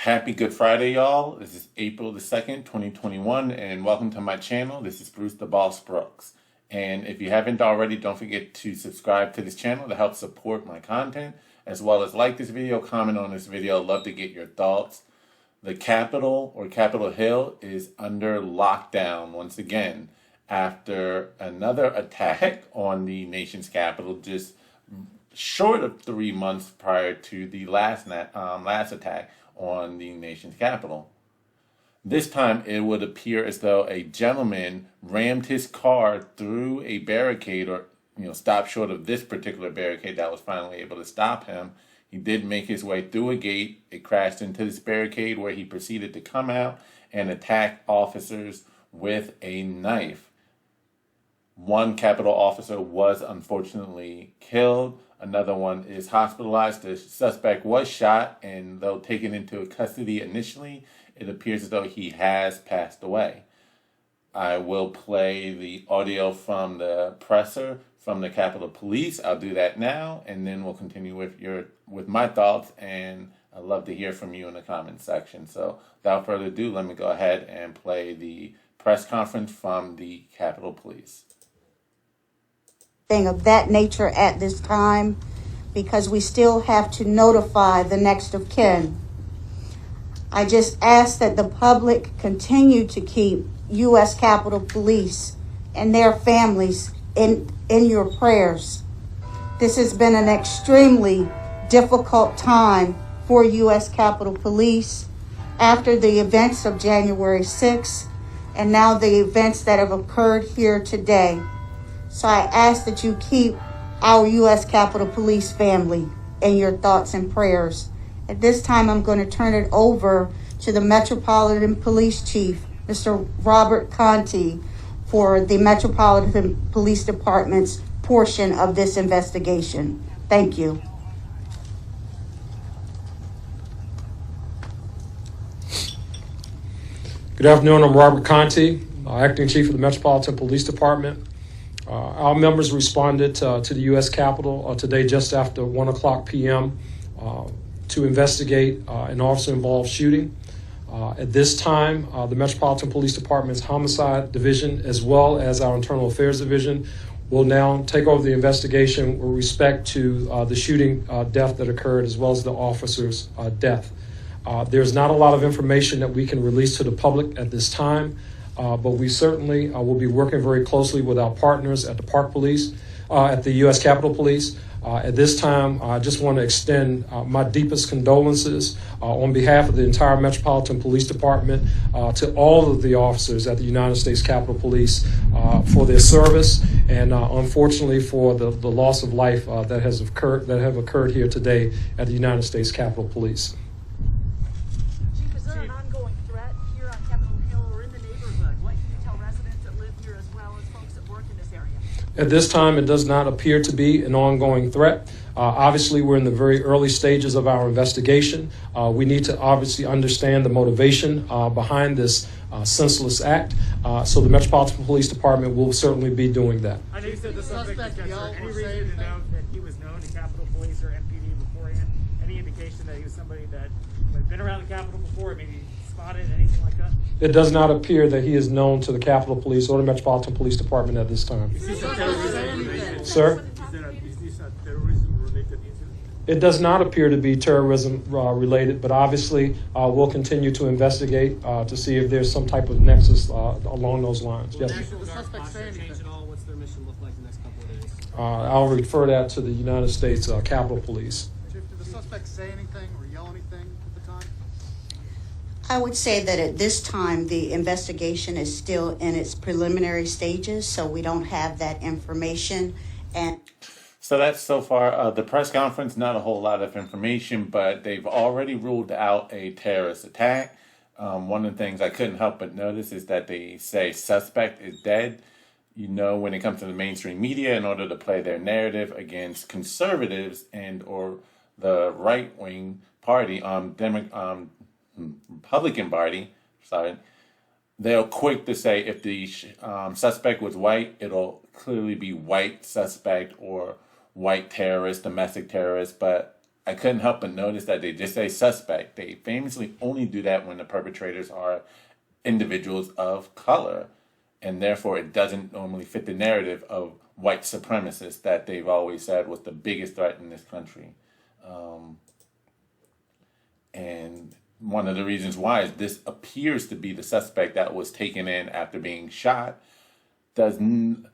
Happy Good Friday, y'all. This is April the 2nd, 2021, and welcome to my channel. This is Bruce the Boss Brooks. And if you haven't already, don't forget to subscribe to this channel to help support my content, as well as like this video, comment on this video. I'd love to get your thoughts. The Capitol, or Capitol Hill, is under lockdown once again after another attack on the nation's capital, just short of 3 months prior to the last attack on the nation's capital. This time, it would appear as though a gentleman rammed his car through a barricade, or stopped short of this particular barricade that was finally able to stop him. He did make his way through a gate. It crashed into this barricade where he proceeded to come out and attack officers with a knife. One Capitol officer was unfortunately killed. Another one is hospitalized. The suspect was shot, and though taken into custody initially, it appears as though he has passed away. I will play the audio from the presser from the Capitol Police. I'll do that now, and then we'll continue with my thoughts, and I'd love to hear from you in the comments section. So without further ado, let me go ahead and play the press conference from the Capitol Police. Of that nature at this time, because we still have to notify the next of kin. I just ask that the public continue to keep U.S. Capitol Police and their families in your prayers. This has been an extremely difficult time for U.S. Capitol Police after the events of January 6th and now the events that have occurred here today. So I ask that you keep our U.S. Capitol Police family in your thoughts and prayers. At this time, I'm going to turn it over to the Metropolitan Police Chief, Mr. Robert Contee, for the Metropolitan Police Department's portion of this investigation. Thank you. Good afternoon. I'm Robert Contee, Acting Chief of the Metropolitan Police Department. Our members responded to the U.S. Capitol today just after 1 o'clock p.m. To investigate an officer-involved shooting. At this time, the Metropolitan Police Department's Homicide Division, as well as our Internal Affairs Division, will now take over the investigation with respect to the shooting death that occurred, as well as the officer's death. There's not a lot of information that we can release to the public at this time. But we certainly will be working very closely with our partners at the Park Police, at the U.S. Capitol Police. At this time, I just want to extend my deepest condolences on behalf of the entire Metropolitan Police Department to all of the officers at the United States Capitol Police for their service and unfortunately for the loss of life that have occurred here today at the United States Capitol Police. At this time, it does not appear to be an ongoing threat. Obviously, we're in the very early stages of our investigation. We need to obviously understand the motivation behind this senseless act. So the Metropolitan Police Department will certainly be doing that. I know you said the suspect any reason to know that he was known to Capitol Police or MPD beforehand? Any indication that he was somebody that had been around the Capitol before, maybe spotted, anything like that? It does not appear that he is known to the Capitol Police or the Metropolitan Police Department at this time. Is this a terrorism? Sir? Is this a terrorism-related incident? It does not appear to be terrorism related, but obviously we'll continue to investigate to see if there's some type of nexus along those lines. Yes. Will the suspect say anything at all? What's their mission look like the next couple of days? I'll refer that to the United States Capitol Police. Chief, did the suspect say anything or yell anything at the time? I would say that at this time, the investigation is still in its preliminary stages, so we don't have that information. And So that's so far the press conference. Not a whole lot of information, but they've already ruled out a terrorist attack. One of the things I couldn't help but notice is that they say suspect is dead. When it comes to the mainstream media, in order to play their narrative against conservatives and or the right-wing party, Republican Party, they're quick to say if the suspect was white, it'll clearly be white suspect or white terrorist, domestic terrorist. But I couldn't help but notice that they just say suspect. They famously only do that when the perpetrators are individuals of color, and therefore it doesn't normally fit the narrative of white supremacists that they've always said was the biggest threat in this country. And one of the reasons why is this appears to be the suspect that was taken in after being shot. Does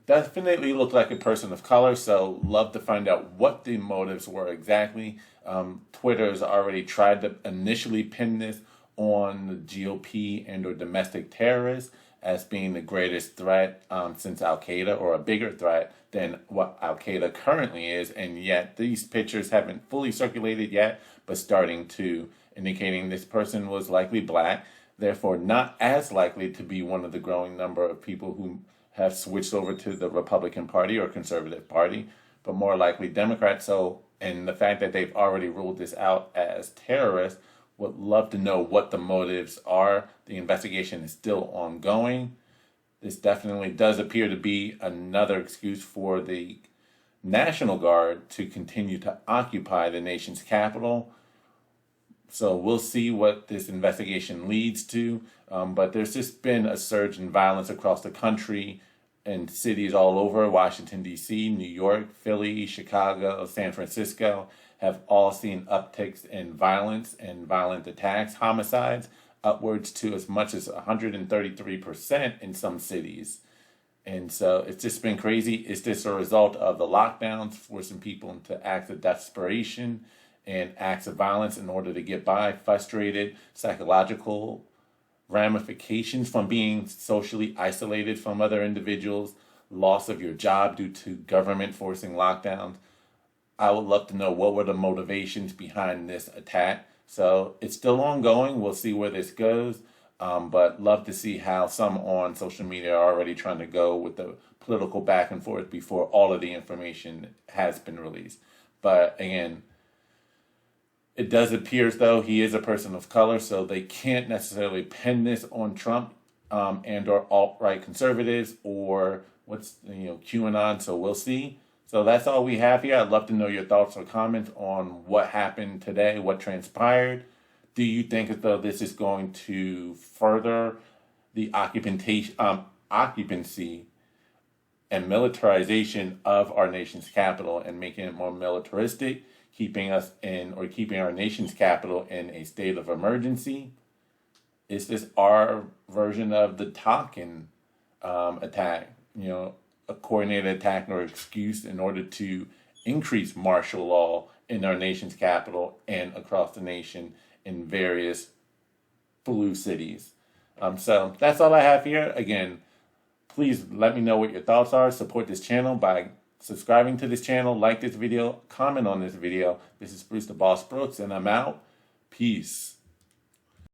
definitely look like a person of color, so love to find out what the motives were exactly. Twitter's already tried to initially pin this on the GOP and or domestic terrorists as being the greatest threat since Al-Qaeda, or a bigger threat than what Al-Qaeda currently is, and yet these pictures haven't fully circulated yet, but starting to, indicating this person was likely black, therefore not as likely to be one of the growing number of people who have switched over to the Republican Party or Conservative Party, but more likely Democrats. So, and the fact that they've already ruled this out as terrorists, would love to know what the motives are. The investigation is still ongoing. This definitely does appear to be another excuse for the National Guard to continue to occupy the nation's capital. So we'll see what this investigation leads to. But there's just been a surge in violence across the country in cities all over. Washington, D.C., New York, Philly, Chicago, San Francisco have all seen upticks in violence and violent attacks, homicides, upwards to as much as 133% in some cities. And so it's just been crazy. It's just a result of the lockdowns forcing people into acts of desperation and acts of violence in order to get by, frustrated, psychological ramifications from being socially isolated from other individuals, loss of your job due to government forcing lockdowns. I would love to know what were the motivations behind this attack. So it's still ongoing. We'll see where this goes. But love to see how some on social media are already trying to go with the political back and forth before all of the information has been released. But again, it does appear as though he is a person of color, so they can't necessarily pin this on Trump and or alt-right conservatives or QAnon. So we'll see. So that's all we have here. I'd love to know your thoughts or comments on what happened today, what transpired. Do you think as though this is going to further the occupancy and militarization of our nation's capital and making it more militaristic, keeping our nation's capital in a state of emergency? Is this our version of the Tonkin attack? A coordinated attack or excuse in order to increase martial law in our nation's capital and across the nation in various blue cities. So that's all I have here. Again, please let me know what your thoughts are. Support this channel by subscribing to this channel, like this video, comment on this video. This is Bruce the Boss Brooks, and I'm out. Peace.